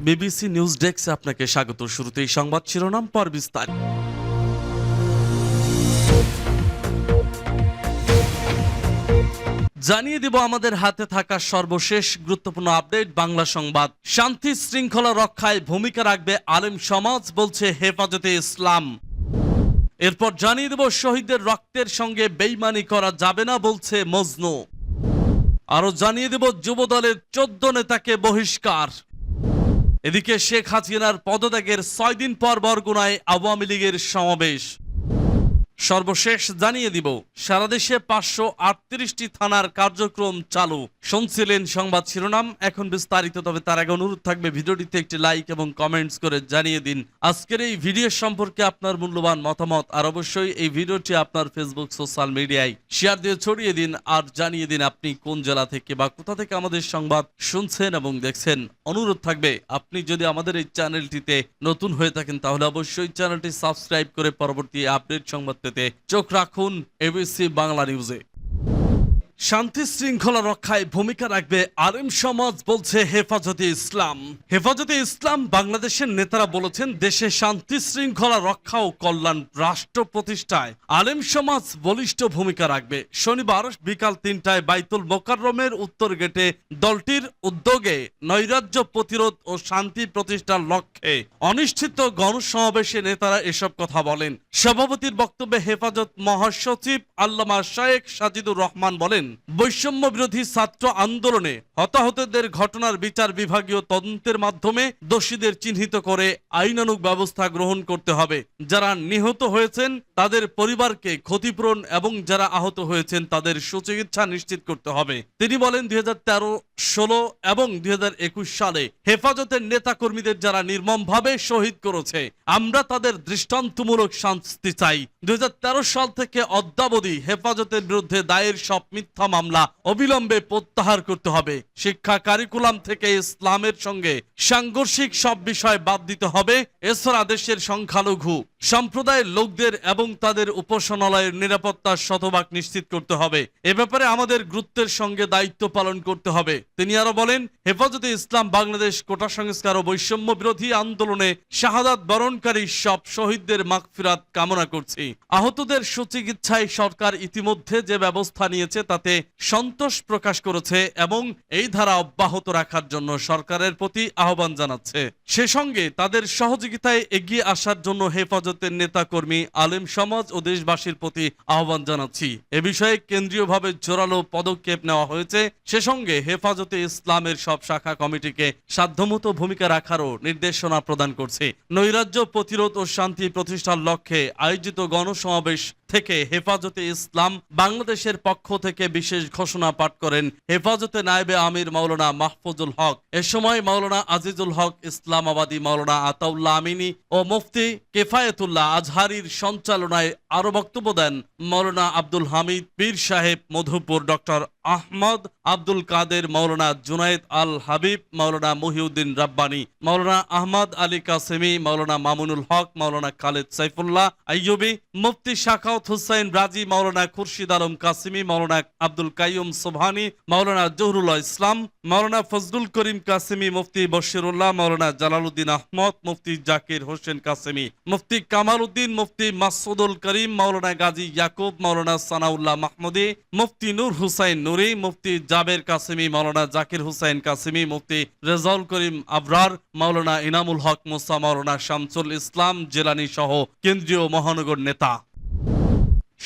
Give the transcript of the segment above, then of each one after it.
BBC news ডেস্কে আপনাকে স্বাগত। শুরুতেই সংবাদ শিরোনাম, পর বিস্তারিত। জানিয়ে দিব আমাদের হাতে থাকা সর্বশেষ গুরুত্বপূর্ণ আপডেট। বাংলা সংবাদ। শান্তি শৃঙ্খলা রক্ষায় ভূমিকা রাখবে আলেম সমাজ, বলছে হেফাজতে ইসলাম। এরপর জানিয়ে দেব শহীদদের রক্তের সঙ্গে বেইমানি করা যাবে না, বলছে মজনু। আরো জানিয়ে দেব যুবদলের 14 নেতাকে বহিষ্কার। এদিকে শেখ হাসিনার পদত্যাগের 6 দিন পর বরগুনায় আওয়ামী লীগের সমাবেশ। সর্বশেষ জানিয়ে দিব সারা দেশে 538টি থানার কার্যক্রম চালু। শুনছিলেন সংবাদ শিরোনাম, এখন বিস্তারিত। তবে তার আগে অনুরোধ থাকবে ভিডিওটিতে একটি লাইক এবং কমেন্টস করে জানিয়ে দিন আজকের এই ভিডিও সম্পর্কে আপনার মূল্যবান মতামত। আর অবশ্যই এই ভিডিওটি আপনার ফেসবুক সোশ্যাল মিডিয়ায় শেয়ার দিয়ে ছড়িয়ে দিন আর জানিয়ে দিন আপনি কোন জেলা থেকে বা কোথা থেকে আমাদের সংবাদ শুনছেন এবং দেখছেন। অনুরোধ থাকবে আপনি যদি আমাদের এই চ্যানেলটিতে নতুন হয়ে থাকেন তাহলে অবশ্যই চ্যানেলটি সাবস্ক্রাইব করে পরবর্তী আপডেট সংবাদ পেতে চোখ রাখুন এবিসি বাংলা নিউজে। শান্তি শৃঙ্খলা রক্ষায় ভূমিকা রাখবে আলেম সমাজ, বলছে হেফাজতে ইসলাম। হেফাজতে ইসলাম বাংলাদেশের নেতারা বলেছেন, দেশে শান্তি শৃঙ্খলা রক্ষা ও কল্যাণ রাষ্ট্র প্রতিষ্ঠায় আলেম সমাজ বলিষ্ঠ ভূমিকা রাখবে। শনিবার বিকাল 3টায় বাইতুল মোকাররমের উত্তর গেটে দলটির উদ্যোগে নৈরাজ্য প্রতিরোধ ও শান্তি প্রতিষ্ঠার লক্ষ্যে অনুষ্ঠিত গণসমাবেশে নেতারা এসব কথা বলেন। সভাপতির বক্তব্যে হেফাজত মহাসচিব আল্লামা শায়েখ সাজিদুর রহমান বলেন, বৈষম্য বিরোধী ছাত্র আন্দোলনে হতাহতদের ঘটনার বিচার বিভাগীয় তদন্তের মাধ্যমে দোষীদের চিহ্নিত করে আইনানুগ ব্যবস্থা গ্রহণ করতে হবে। যারা নিহত হয়েছেন তাদের পরিবারকে ক্ষতিপূরণ এবং যারা আহত হয়েছেন তাদের সুচিকিৎসা নিশ্চিত করতে হবে। তিনি বলেন, 2013, 16 এবং 2021 সালে হেফাজতের নেতাকর্মীদের যারা নির্মমভাবে শহীদ করেছে আমরা তাদের দৃষ্টান্তমূলক শাস্তি চাই। 2013 সাল থেকে অদ্যাবধি হেফাজতের বিরুদ্ধে দায়ের সব মিথ্যা মামলা অবিলম্বে প্রত্যাহার করতে হবে। শিক্ষা কারিকুলাম থেকে ইসলামের সঙ্গে সাংঘর্ষিক সব বিষয় বাদ দিতে হবে। এছাড়া দেশের সংখ্যালঘু সম্প্রদায়ের লোকদের এবং তাদের উপাসনালয়ের নিরাপত্তা শতভাগ নিশ্চিত করতে হবে। এ ব্যাপারে আমাদের গুরুত্বের সঙ্গে দায়িত্ব পালন করতে হবে। তিনি আরো বলেন, হেফাজতে ইসলাম বাংলাদেশ কোটা সংস্কার ও বৈষম্য বিরোধী আন্দোলনে শাহাদাত বরণকারী সব শহীদদের মাগফিরাত কামনা করছি। আহতদের সুচিকিৎসায় সরকার ইতিমধ্যে যে ব্যবস্থা নিয়েছে তাতে সন্তোষ প্রকাশ করেছে এবং এই ধারা অব্যাহত রাখার জন্য সরকারের প্রতি আহ্বান জানাচ্ছে। সে সঙ্গে তাদের সহযোগিতায় এগিয়ে আসার জন্য হেফাজতের নেতাকর্মী, আলেম সমাজ ও দেশবাসীর প্রতি আহ্বান জানাচ্ছি। এ বিষয়ে কেন্দ্রীয়ভাবে জোরালো পদক্ষেপ নেওয়া হয়েছে। সে সঙ্গে হেফাজতে ইসলামের সব শাখা কমিটিকে সাধ্যমতো ভূমিকা রাখারও নির্দেশনা প্রদান করছে। নৈরাজ্য প্রতিরোধ ও শান্তি প্রতিষ্ঠার লক্ষ্যে আয়োজিত গণসমাবেশ থেকে হেফাজতে ইসলাম বাংলাদেশের পক্ষ থেকে বিশেষ ঘোষণা পাঠ করেন হেফাজতে নায়েবে আমির মাওলানা মাহফুজুল হক। এ সময় মাওলানা আজিজুল হক ইসলামাবাদী, মাওলানা আতাউল্লাহ আমিনী ও মুফতি কেফায়েতুল্লাহ আজহারির সঞ্চালনায় আরো বক্তব্য দেন মাওলানা আব্দুল হামিদ পীর সাহেব মধুপুর, ডক্টর আহমদ আব্দুল কাদের, মাওলানা জুনায়েদ আল হাবিব, মাওলানা মহিউদ্দিন রাব্বানী, মাওলানা আহমদ আলী কাসেমি, মাওলানা মামুনুল হক, মাওলানা খালেদ সাইফুল্লাহ আইয়ুবী, মুফতি শাখাওয়াত হুসাইন রাজি, মাওলানা খুরশিদ আলম কাসেমি, মাওলানা আব্দুল কাইয়ুম সুবহানী, মাওলানা জহুরুল্লাহ ইসলাম, মাওলানা ফজলুল করিম কাসেমি, মুফতি বশিরুল্লাহ, মাওলানা জালালউদ্দিন আহমদ, মুফতি জাকির হোসেন কাসেমি, মুফতি কামাল উদ্দিন, মুফতি মাসউদুল করিম, মাওলানা গাজী ইয়াকুব, মাওলানা সানাউল্লাহ মাহমুদী, মুফতি নূর হুসাইন নুরি, মুফতি জাবের কাসেমি, মাওলানা জাকির হুসাইন কাসেমি, মুফতি রেজাউল করিম আবরার, মাওলানা ইনামুল হক মুসা, মাওলানা শামসুল ইসলাম জেলানি সহ কেন্দ্রীয় মহানগর নেতা।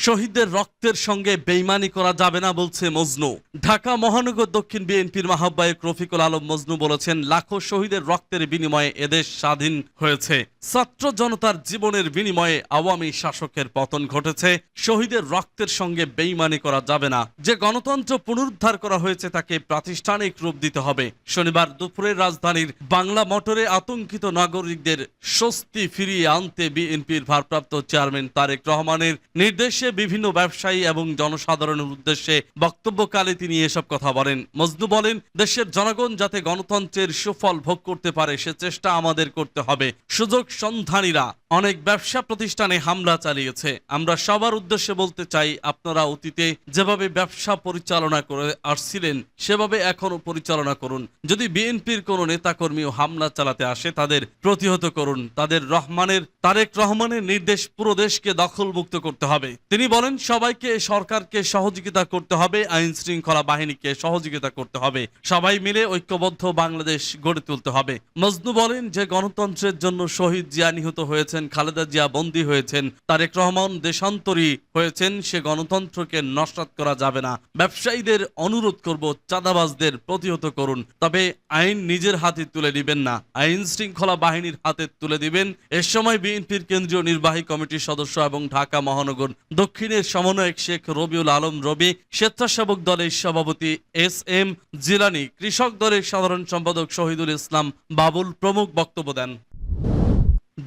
শহীদদের রক্তের সঙ্গে বেইমানি করা যাবে না, বলছে মজনু। ঢাকা মহানগর দক্ষিণ বিএনপির আহ্বায়ক রফিকুল আলম মজনু বলেছেন, লাখো শহীদের রক্তের বিনিময়ে এদেশ স্বাধীন হয়েছে। ছাত্র জনতার জীবনের বিনিময়ে আওয়ামী শাসকের পতন ঘটেছে। শহীদের রক্তের সঙ্গে বেইমানি করা যাবে না। যে গণতন্ত্র পুনরুদ্ধার করা হয়েছে তাকে প্রাতিষ্ঠানিক রূপ দিতে হবে। শনিবার দুপুরে রাজধানীর বাংলা মোটরে আতঙ্কিত নাগরিকদের স্বস্তি ফিরিয়ে আনতে বিএনপির ভারপ্রাপ্ত চেয়ারম্যান তারেক রহমানের নির্দেশে বাংলাদেশে বিভিন্ন ব্যবসায়ী এবং জনসাধারণের উদ্দেশ্যে বক্তব্যকালে তিনি এসব কথা বলেন। মজনু বলেন, দেশের জনগণ যাতে গণতন্ত্রের সুফল ভোগ করতে পারে সে চেষ্টা আমাদের করতে হবে। সুযোগ সন্ধানীরা অনেক ব্যবসা প্রতিষ্ঠানে হামলা চালিয়েছে। আমরা সবার উদ্দেশ্যে বলতে চাই, আপনারা অতীতে যেভাবে ব্যবসা পরিচালনা করে আসছিলেন সেভাবে এখনো পরিচালনা করুন। যদি বিএনপির কোনো নেতাকর্মীও হামলা চালাতে আসে তাদের প্রতিহত করুন। তারেক রহমানের নির্দেশ পুরো দেশকে দখলমুক্ত করতে হবে। তিনি বলেন, সবাইকে সরকারকে সহযোগিতা করতে হবে, আইন শৃঙ্খলা বাহিনীকে সহযোগিতা করতে হবে, সবাই মিলে ঐক্যবদ্ধ বাংলাদেশ গড়ে তুলতে হবে। মজনু বলেন যে গণতন্ত্রের জন্য শহীদ জিয়া নিহত হয়েছেন, খালেদা জিয়া বন্দী হয়েছেন, তারেক রহমান দেশান্তরী হয়েছেন, সে গণতন্ত্রকে নস্যাৎ করা যাবে না। ব্যবসায়ীদের অনুরোধ করব, চাঁদাবাজদের প্রতিহত করুন, তবে আইন নিজের হাতে তুলে নেবেন না, আইন শৃঙ্খলা বাহিনীর হাতে তুলে দিবেন। এ সময় বিএনপির কেন্দ্রীয় নির্বাহী কমিটির সদস্য এবং ঢাকা মহানগর দক্ষিণের সমন্বয়ক শেখ রবিউল আলম রবি, স্বেচ্ছাসেবক দলের সভাপতি এস.এম. জিলানী, কৃষক দলের সাধারণ সম্পাদক শহীদুল ইসলাম বাবুল প্রমুখ বক্তব্য দেন।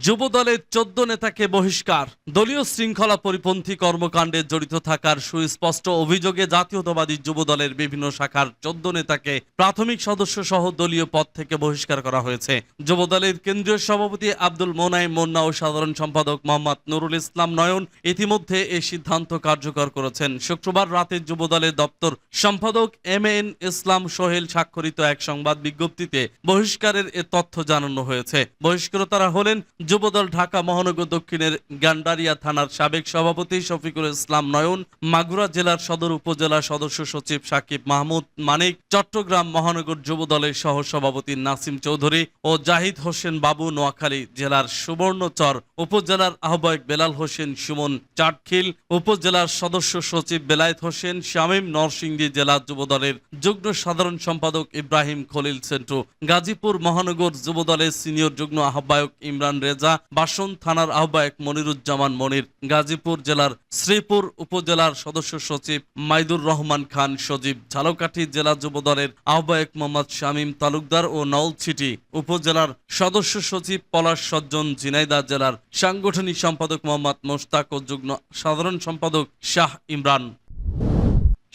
যুব দলের 14 নেতাকে বহিষ্কার। দলীয় শৃঙ্খলা পরিপন্থী কর্মকাণ্ডে জড়িত থাকার সুস্পষ্ট অভিযোগে জাতীয়তাবাদী যুব দলের বিভিন্ন শাখার 14 নেতাকে প্রাথমিক সদস্য সহ দলীয় পদ থেকে বহিষ্কার করা হয়েছে। যুব দলের কেন্দ্রীয় সভাপতি আব্দুল মোনায়েম মুন্না ও সাধারণ সম্পাদক মোহাম্মদ নুরুল ইসলাম নয়ন ইতিমধ্যে এই সিদ্ধান্ত কার্যকর করেছেন। শুক্রবার রাতে যুব দলের দপ্তর সম্পাদক এম.এন. ইসলাম সোহেল স্বাক্ষরিত এক সংবাদ বিজ্ঞপ্তিতে বহিষ্কারের এ তথ্য জানানো হয়েছে। বহিষ্কৃতরা হলেন যুবদল ঢাকা মহানগর দক্ষিণের গান্ডারিয়া থানার সাবেক সভাপতি শফিকুল ইসলাম নয়ন, মাগুরা জেলার সদর উপজেলা সদস্য সচিব সাকিব মাহমুদ মানিক, চট্টগ্রাম মহানগর যুবদলের সহ সভাপতি নাসিম চৌধুরী ও জাহিদ হোসেন বাবু, নোয়াখালী জেলার সুবর্ণচর উপজেলার আহ্বায়ক বেলাল হোসেন সুমন চাটখিল, উপজেলার সদস্য সচিব বেলায়েত হোসেন শামীম, নরসিংদী জেলা যুবদলের যুগ্ম সাধারণ সম্পাদক ইব্রাহিম খলিল সেন্টু, গাজীপুর মহানগর যুবদলের সিনিয়র যুগ্ম আহ্বায়ক ইমরান রেজা, বাসন থানার আহ্বায়ক মনিরুজ্জামান মনির, গাজীপুর জেলার শ্রীপুর উপজেলার সদস্য সচিব মাইদুর রহমান খান সজীব, ঝালকাঠি জেলা যুবদলের আহ্বায়ক মোহাম্মদ শামীম তালুকদার ও নওলছিটি উপজেলার সদস্য সচিব পলাশ সজ্জন, ঝিনাইদহ জেলার সাংগঠনিক সম্পাদক মোহাম্মদ মোশতাক ও যুগ্ম সাধারণ সম্পাদক শাহ ইমরান।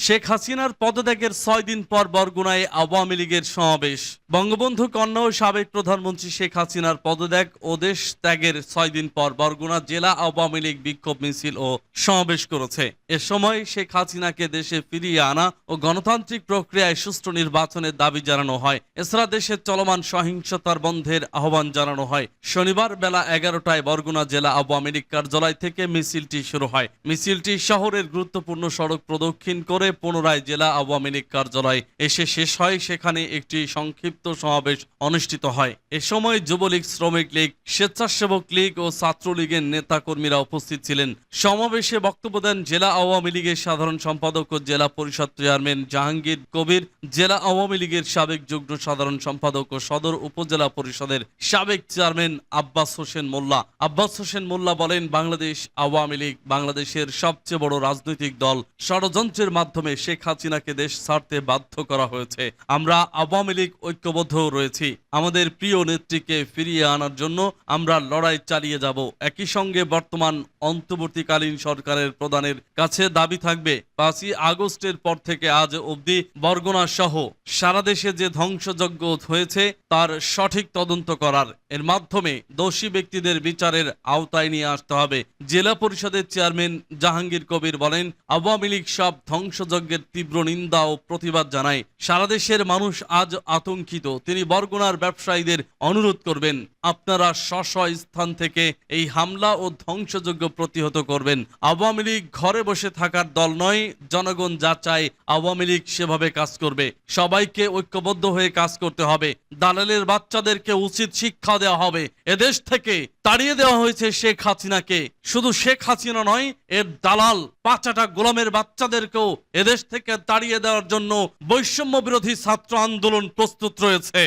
শেখ হাসিনার পদত্যাগের 6 দিন পর বরগুনায় আওয়ামী লীগের সমাবেশ। বঙ্গবন্ধু কন্যা ও সাবেক প্রধানমন্ত্রী শেখ হাসিনার পদত্যাগ ও দেশ ত্যাগের 6 দিন পর বরগুনা জেলা আওয়ামী লীগ বিক্ষোভ মিছিল ও সমাবেশ করেছে। এ সময় শেখ হাসিনাকে দেশে ফিরিয়ে আনা ও গণতান্ত্রিক প্রক্রিয়ায় সুষ্ঠু নির্বাচনের দাবি জানানো হয়। এছাড়া দেশের চলমান সহিংসতার বন্ধের আহ্বান জানানো হয়। শনিবার বেলা 11টায় বরগুনা জেলা আওয়ামী লীগ কার্যালয় থেকে মিছিলটি শুরু হয়। মিছিলটি শহরের গুরুত্বপূর্ণ সড়ক প্রদক্ষিণ করে পুনরায় জেলা আওয়ামী লীগ কার্যালয় এসে শেষ হয়। সেখানে একটি সংক্ষিপ্ত সমাবেশ অনুষ্ঠিত হয়। এ সময় যুবলীগ, শ্রমিক লীগ, স্বেচ্ছাসেবক লীগ ও ছাত্রলীগের নেতাকর্মীরা উপস্থিত ছিলেন। সমাবেশে বক্তব্য দেন জেলা আওয়ামী লীগের সাধারণ সম্পাদক ও জেলা পরিষদ চেয়ারম্যান জাহাঙ্গীর কবির, জেলা আওয়ামী লীগের সাবেক যুগ্ম সাধারণ সম্পাদক ও সদর উপজেলা পরিষদের সাবেক চেয়ারম্যান আব্বাস হোসেন মোল্লা। আব্বাস হোসেন মোল্লা বলেন, বাংলাদেশ আওয়ামী লীগ বাংলাদেশের সবচেয়ে বড় রাজনৈতিক দল। ষড়যন্ত্রের মাধ্যমে শেখ হাসিনাকে দেশ ছাড়তে বাধ্য করা হয়েছে। আমরা আওয়ামী লীগ ঐক্যবদ্ধ রয়েছি। আমাদের প্রিয় নেত্রীকে ফিরিয়ে আনার জন্য আমরা লড়াই চালিয়ে যাব। একই সঙ্গে বর্তমান অন্তর্বর্তীকালীন সরকারের প্রধানের কাছে দাবি থাকবে 5ই আগস্টের পর থেকে আজ অবধি বরগুনা সহ সারা দেশে যে ধ্বংসযজ্ঞ হয়েছে তার সঠিক তদন্ত করার, এর মাধ্যমে দোষী ব্যক্তিদের বিচারের আওতায় নিয়ে আসতে হবে। জেলা পরিষদের চেয়ারম্যান জাহাঙ্গীর কবির বলেন, আওয়ামী লীগ সব ধ্বংসযজ্ঞের তীব্র নিন্দা ও প্রতিবাদ জানায়। সারা দেশের মানুষ আজ আতঙ্কিত। তিনি বরগুনার ব্যবসায়ীদের অনুরোধ করবেন, আপনারা স্ব স্থান থেকে এই হামলা ও ধ্বংসযজ্ঞ প্রতিহত করবেন। আওয়ামী লীগ ঘরে বসে থাকার দল নয়, জনগণ যা চায় আওয়ামী লীগ সেভাবে কাজ করবে। সবাইকে ঐক্যবদ্ধ হয়ে কাজ করতে হবে। দালালের বাচ্চাদেরকে উচিত শিক্ষা দেওয়া হবে। এদেশ থেকে তাড়িয়ে দেওয়া হয়েছে শেখ হাসিনাকে। শুধু শেখ হাসিনা নয়, এর দালাল পাঁচাটা গোলামের বাচ্চাদেরকেও এদেশ থেকে তাড়িয়ে দেওয়ার জন্য বৈষম্য বিরোধী ছাত্র আন্দোলন প্রস্তুত রয়েছে।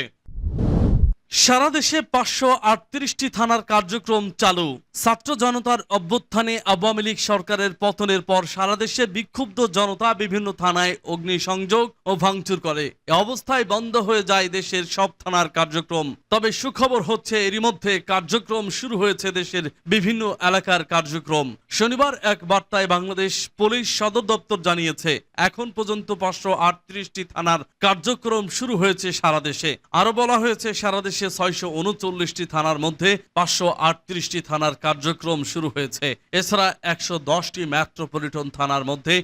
সারা দেশে 538টি থানার কার্যক্রম চালু। ছাত্র জনতার অভ্যুত্থানে আওয়ামী লীগ সরকারের পতনের পর সারা দেশে বিক্ষুব্ধ জনতা বিভিন্ন থানায় অগ্নিসংযোগ ও ভাঙচুর করে। এ অবস্থায় বন্ধ হয়ে যায় দেশের সব থানার কার্যক্রম। তবে সুখবর হচ্ছে এরই মধ্যে কার্যক্রম শুরু হয়েছে দেশের বিভিন্ন এলাকার কার্যক্রম। শনিবার এক বার্তায় বাংলাদেশ পুলিশ সদর দপ্তর জানিয়েছে এখন পর্যন্ত 538টি থানার কার্যক্রম শুরু হয়েছে সারা দেশে। আরো বলা হয়েছে সারা দেশে 639টি থানার মধ্যে 538টি থানার কার্যক্রম শুরু হয়েছে। এছাড়া 110টি মেট্রোপলিটন থানার মধ্যে